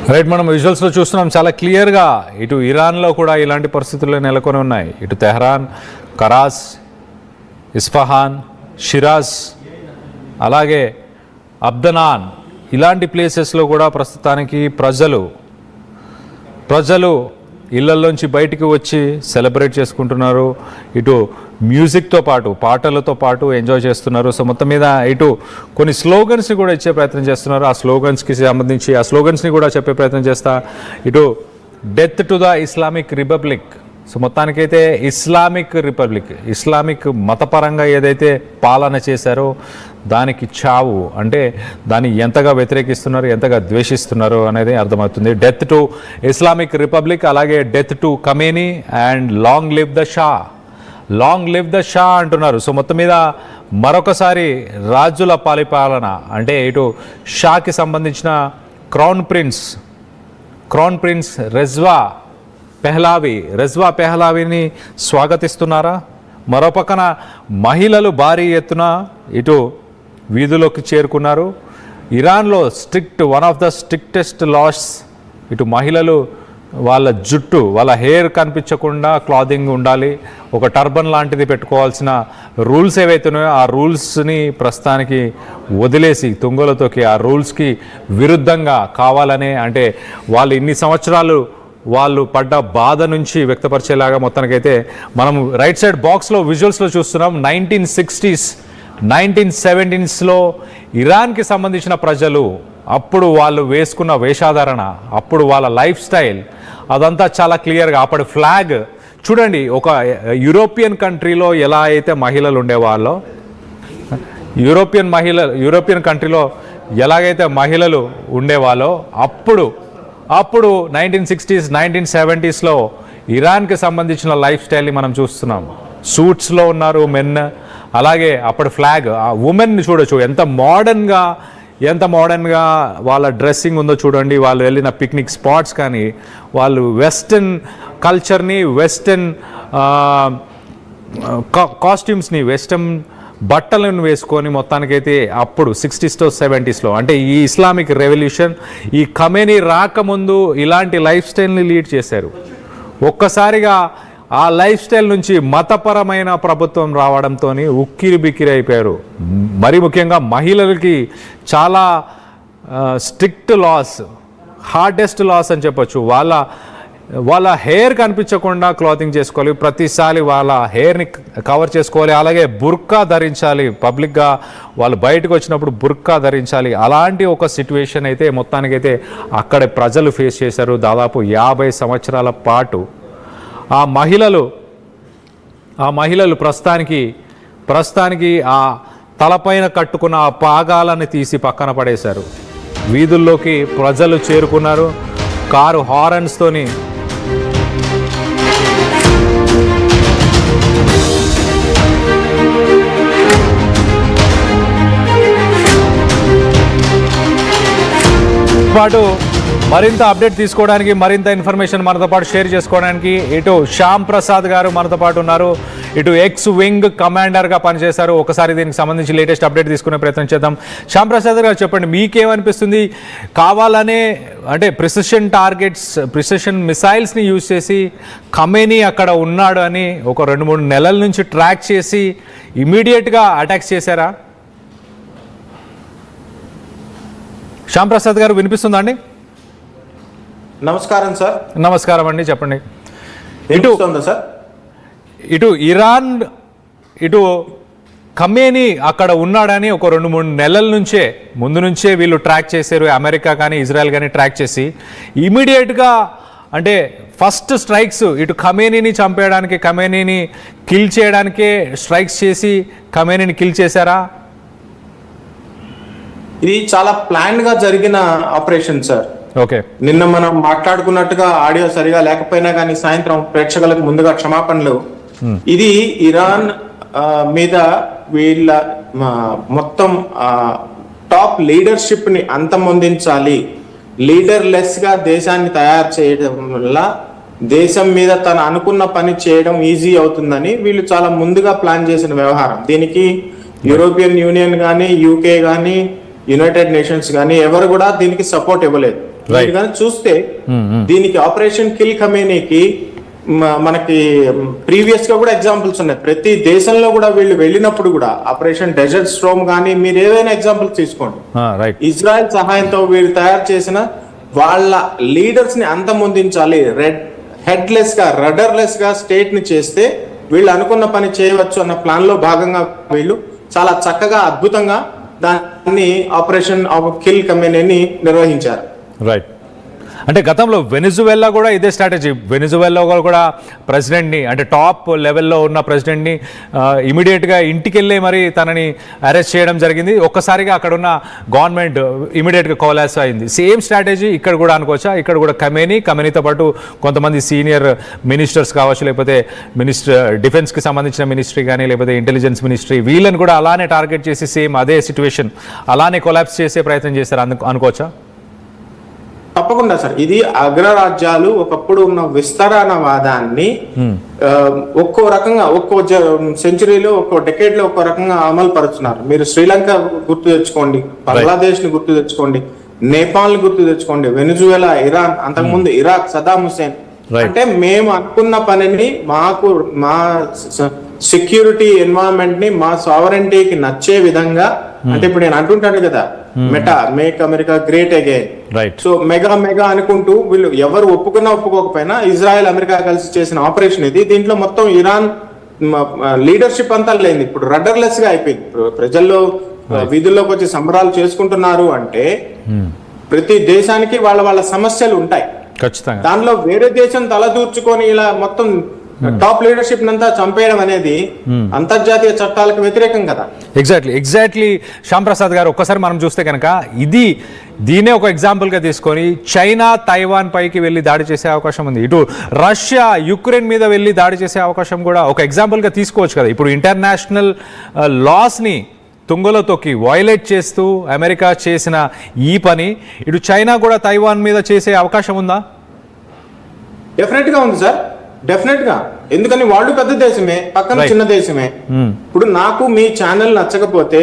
Right, మనం విజువల్స్లో చూస్తున్నాం చాలా క్లియర్గా. ఇటు ఇరాన్లో కూడా ఇలాంటి పరిస్థితులు నెలకొని ఉన్నాయి. ఇటు తెహ్రాన్, కరాస్, ఇస్ఫహాన్, షిరాజ్, అలాగే అబ్దనాన్ ఇలాంటి ప్లేసెస్లో కూడా ప్రస్తుతానికి ప్రజలు ఇళ్లలోంచి బయటికి వచ్చి సెలబ్రేట్ చేసుకుంటున్నారు. ఇటు మ్యూజిక్తో పాటు పాటలతో పాటు ఎంజాయ్ చేస్తున్నారు. సో మొత్తం మీద ఇటు కొన్ని స్లోగన్స్ని కూడా ఇచ్చే ప్రయత్నం చేస్తున్నారు. ఆ స్లోగన్స్కి సంబంధించి ఆ స్లోగన్స్ని కూడా చెప్పే ప్రయత్నం చేస్తా. ఇటు death to the Islamic republic. So మొత్తానికైతే ఇస్లామిక్ రిపబ్లిక్, ఇస్లామిక్ మతపరంగా ఏదైతే పాలన చేశారో దానికి చావు, అంటే దాన్ని ఎంతగా వ్యతిరేకిస్తున్నారు, ఎంతగా ద్వేషిస్తున్నారు అనేది అర్థమవుతుంది. డెత్ టు ఇస్లామిక్ రిపబ్లిక్, అలాగే death to Khamenei and long live the Shah అంటున్నారు. సో మొత్తం మీద మరొకసారి రాజుల పాలిపాలన, అంటే ఇటు షాకి సంబంధించిన క్రౌన్ ప్రిన్స్ రెజ్వా పెహ్లావీని స్వాగతిస్తున్నారా? మరోపక్కన మహిళలు భారీ ఎత్తున ఇటు వీధులోకి చేరుకున్నారు. ఇరాన్లో one of the strictest laws, ఇటు మహిళలు వాళ్ళ జుట్టు, వాళ్ళ హెయిర్ కనిపించకుండా క్లాతింగ్ ఉండాలి, ఒక టర్బన్ లాంటిది పెట్టుకోవాల్సిన రూల్స్ ఏవైతున్నాయో ఆ రూల్స్ని ప్రస్తుతానికి వదిలేసి తుంగలతోకి ఆ రూల్స్కి విరుద్ధంగా కావాలనే, అంటే వాళ్ళు ఇన్ని సంవత్సరాలు వాళ్ళు పడ్డ బాధ నుంచి వ్యక్తపరిచేలాగా మొత్తానికైతే మనం రైట్ సైడ్ బాక్స్లో విజువల్స్లో చూస్తున్నాం. 1960s 1970sలో ఇరాన్కి సంబంధించిన ప్రజలు, అప్పుడు వాళ్ళు వేసుకున్న వేషాధారణ, అప్పుడు వాళ్ళ లైఫ్ స్టైల్, అదంతా చాలా క్లియర్గా. అప్పటి ఫ్లాగ్ చూడండి, ఒక యూరోపియన్ కంట్రీలో ఎలా అయితే మహిళలు ఉండేవాళ్ళో, యూరోపియన్ కంట్రీలో ఎలాగైతే మహిళలు ఉండేవాళ్ళో అప్పుడు 1960s 1970sలో ఇరాన్కి సంబంధించిన లైఫ్ స్టైల్ని మనం చూస్తున్నాం. సూట్స్లో ఉన్నారు మెన్, అలాగే అప్పటి ఫ్లాగ్, ఆ ఉమెన్ని చూడొచ్చు ఎంత మోడర్న్గా వాళ్ళ డ్రెస్సింగ్ ఉందో చూడండి. వాళ్ళు వెళ్ళిన పిక్నిక్ స్పాట్స్ కానీ, వాళ్ళు వెస్టర్న్ కల్చర్ని, వెస్టర్న్ కాస్ట్యూమ్స్ని, వెస్టర్న్ బట్టలను వేసుకొని మొత్తానికైతే అప్పుడు 60s to 70sలో, అంటే ఈ ఇస్లామిక్ రెవల్యూషన్, ఈ ఖమేనీ రాకముందు ఇలాంటి లైఫ్ స్టైల్ని లీడ్ చేశారు. ఒక్కసారిగా ఆ లైఫ్ స్టైల్ నుంచి మతపరమైన ప్రభుత్వం రావడంతో ఉక్కిరి బిక్కిరి అయిపోయారు. మరి ముఖ్యంగా మహిళలకి చాలా స్ట్రిక్ట్ లాస్, హార్డెస్ట్ లాస్ అని చెప్పొచ్చు. వాళ్ళ హెయిర్ కనిపించకుండా క్లాతింగ్ చేసుకోవాలి, ప్రతిసారి వాళ్ళ హెయిర్ని కవర్ చేసుకోవాలి, అలాగే బుర్కా ధరించాలి, పబ్లిక్గా వాళ్ళు బయటకు వచ్చినప్పుడు బుర్కా ధరించాలి. అలాంటి ఒక సిచ్యువేషన్ అయితే మొత్తానికైతే అక్కడ ప్రజలు ఫేస్ చేశారు. దాదాపు 50 సంవత్సరాల పాటు ఆ మహిళలు ప్రస్తుతానికి ఆ తలపైన కట్టుకున్న ఆ పాగాలను తీసి పక్కన పడేశారు. వీధుల్లోకి ప్రజలు చేరుకున్నారు. కారు హారన్స్తోని పాటు మరింత అప్డేట్ తీసుకోవడానికి, మరింత ఇన్ఫర్మేషన్ మనతో పాటు షేర్ చేసుకోవడానికి ఇటు శ్యామ్ ప్రసాద్ గారు మనతో పాటు ఉన్నారు. ఇటు ఎక్స్ వింగ్ కమాండర్గా పనిచేశారు. ఒకసారి దీనికి సంబంధించి లేటెస్ట్ అప్డేట్ తీసుకునే ప్రయత్నం చేద్దాం. శ్యామ్ ప్రసాద్ గారు చెప్పండి, మీకేమనిపిస్తుంది? కావాలనే, అంటే ప్రిసిషన్ మిసైల్స్ని యూజ్ చేసి ఖమేనీ అక్కడ ఉన్నాడు అని ఒక 2-3 నెలల నుంచి ట్రాక్ చేసి ఇమీడియట్గా అటాక్స్ చేశారా? శ్యామ్ ప్రసాద్ గారు వినిపిస్తుందా అండి? నమస్కారం సార్. నమస్కారం అండి, చెప్పండి. ఇటు ఇరాన్, ఇటు ఖమేనీ అక్కడ ఉన్నాడని ఒక 2-3 నెలల ముందు నుంచే వీళ్ళు ట్రాక్ చేశారు. అమెరికా కానీ ఇజ్రాయెల్ కానీ ట్రాక్ చేసి ఇమీడియట్గా, అంటే ఫస్ట్ స్ట్రైక్స్ ఇటు ఖమేనీని చంపేయడానికి, ఖమేనీని కిల్ చేయడానికే స్ట్రైక్స్ చేసి ఖమేనీని కిల్ చేశారా? ఇది చాలా ప్లాన్ గా జరిగిన ఆపరేషన్ సార్. ఓకే, నిన్న మనం మాట్లాడుకున్నట్టుగా ఆడియో సరిగా లేకపోయినా కానీ సాయంత్రం ప్రేక్షకులకు ముందుగా క్షమాపణలు. ఇది ఇరాన్ మీద వీళ్ళ మొత్తం టాప్ లీడర్షిప్ ని అంతమొందించాలి, లీడర్ లెస్ గా దేశాన్ని తయారు చేయడం వల్ల దేశం మీద తన అనుకున్న పని చేయడం ఈజీ అవుతుందని వీళ్ళు చాలా ముందుగా ప్లాన్ చేసిన వ్యవహారం. దీనికి యూరోపియన్ యూనియన్ కానీ, యూకే కానీ, యునైటెడ్ నేషన్స్ కానీ ఎవరు కూడా దీనికి సపోర్ట్ ఇవ్వలేదు. మీరు కానీ చూస్తే దీనికి ఆపరేషన్ కిల్ ఖమేనీకి మనకి ప్రీవియస్ గా కూడా ఎగ్జాంపుల్స్ ఉన్నాయి. ప్రతి దేశంలో కూడా వీళ్ళు వెళ్ళినప్పుడు కూడా ఆపరేషన్ డెజర్ట్ స్ట్రోమ్ కానీ మీరు ఏదైనా ఎగ్జాంపుల్స్ తీసుకోండి, ఇజ్రాయెల్ సహాయంతో వీళ్ళు తయారు చేసిన వాళ్ళ లీడర్స్ ని అంతమొందించాలి, హెడ్లెస్ గా రడర్లెస్ గా స్టేట్ ని చేస్తే వీళ్ళు అనుకున్న పని చేయవచ్చు అన్న ప్లాన్ లో భాగంగా వీళ్ళు చాలా చక్కగా అద్భుతంగా దాన్ని ఆపరేషన్ కిల్ ఖమేనీని నిర్వహించారు. రైట్. అంటే గతంలో వెనిజువెలా కూడా ఇదే స్ట్రాటజీ. వెనిజువెలా కూడా ప్రెసిడెంట్ని, అంటే టాప్ లెవెల్లో ఉన్న ప్రెసిడెంట్ని ఇమీడియట్గా ఇంటికి వెళ్ళి మరి తనని అరెస్ట్ చేయడం జరిగింది. ఒక్కసారిగా అక్కడ ఉన్న గవర్నమెంట్ ఇమీడియట్గా కొలాప్స్ అయింది. సేమ్ స్ట్రాటజీ ఇక్కడ కూడా అనుకోవచ్చా? ఇక్కడ కూడా ఖమేనీతో పాటు కొంతమంది సీనియర్ మినిస్టర్స్ కావచ్చు, లేకపోతే డిఫెన్స్కి సంబంధించిన మినిస్ట్రీ కానీ, లేకపోతే ఇంటెలిజెన్స్ మినిస్ట్రీ, వీళ్ళని కూడా అలానే టార్గెట్ చేసి సేమ్ అదే సిచ్యువేషన్ అలానే కొలాప్స్ చేసే ప్రయత్నం చేశారు అనుకోవచ్చా? తప్పకుండా సార్. ఇది అగ్రరాజ్యాలు ఒకప్పుడు ఉన్న విస్తరణవాదాన్ని ఒక్కో రకంగా ఒక్కో సెంచరీలో ఒక్కో డెకేడ్ లో ఒక్కో రకంగా అమలు పరుచున్నారు. మీరు శ్రీలంక గుర్తు తెచ్చుకోండి, బంగ్లాదేశ్ ని గుర్తు తెచ్చుకోండి, నేపాల్ ని గుర్తు తెచ్చుకోండి, వెనిజువెలా, ఇరాన్, అంతకుముందు ఇరాక్, సదాం హుసేన్. అంటే మేము అనుకున్న పనిని మా సెక్యూరిటీ ఎన్వైరన్మెంట్ ని మా సావరెంటీకి నచ్చే విధంగా, అంటే ఇప్పుడు నేను అంటుంటాను కదా, meta make America great again. So mega అనుకుంటూ వీళ్ళు ఎవరు ఒప్పుకున్నా ఒప్పుకోకపోయినా ఇజ్రాయెల్ అమెరికా కలిసి చేసిన ఆపరేషన్ ఇది. దీంట్లో మొత్తం ఇరాన్ లీడర్షిప్ అంతా లేదు, ఇప్పుడు రడర్లెస్ గా అయిపోయింది. ప్రజల్లో వీధుల్లోకి వచ్చి సంబరాలు చేసుకుంటున్నారు అంటే ప్రతి దేశానికి వాళ్ళ సమస్యలు ఉంటాయి. దానిలో వేరే దేశం తలదూర్చుకొని ఇలా మొత్తం టాప్ లీడర్షిప్ అంతా చంపేయడం అనేది అంతర్జాతీయ చట్టాలకు వ్యతిరేకం కదా. ఎగ్జాక్ట్లీ శ్యామ్ ప్రసాద్ గారు, ఒక్కసారి మనం చూస్తే కనుక దీనే ఒక ఎగ్జాంపుల్ గా తీసుకొని చైనా తైవాన్ పైకి వెళ్ళి దాడి చేసే అవకాశం ఉంది, ఇటు రష్యా యుక్రెయిన్ మీద వెళ్ళి దాడి చేసే అవకాశం కూడా ఒక ఎగ్జాంపుల్ గా తీసుకోవచ్చు కదా. ఇప్పుడు ఇంటర్నేషనల్ లాస్ ని తుంగలో తొక్కి వైలేట్ చేస్తూ అమెరికా చేసిన ఈ పని ఇటు చైనా కూడా తైవాన్ మీద చేసే అవకాశం ఉందా? డెఫినెట్ గా ఉంది సార్, డెఫినెట్ గా. ఎందుకని వాళ్ళు పెద్ద దేశమే, పక్కన చిన్న దేశమే. ఇప్పుడు నాకు మీ ఛానల్ నచ్చకపోతే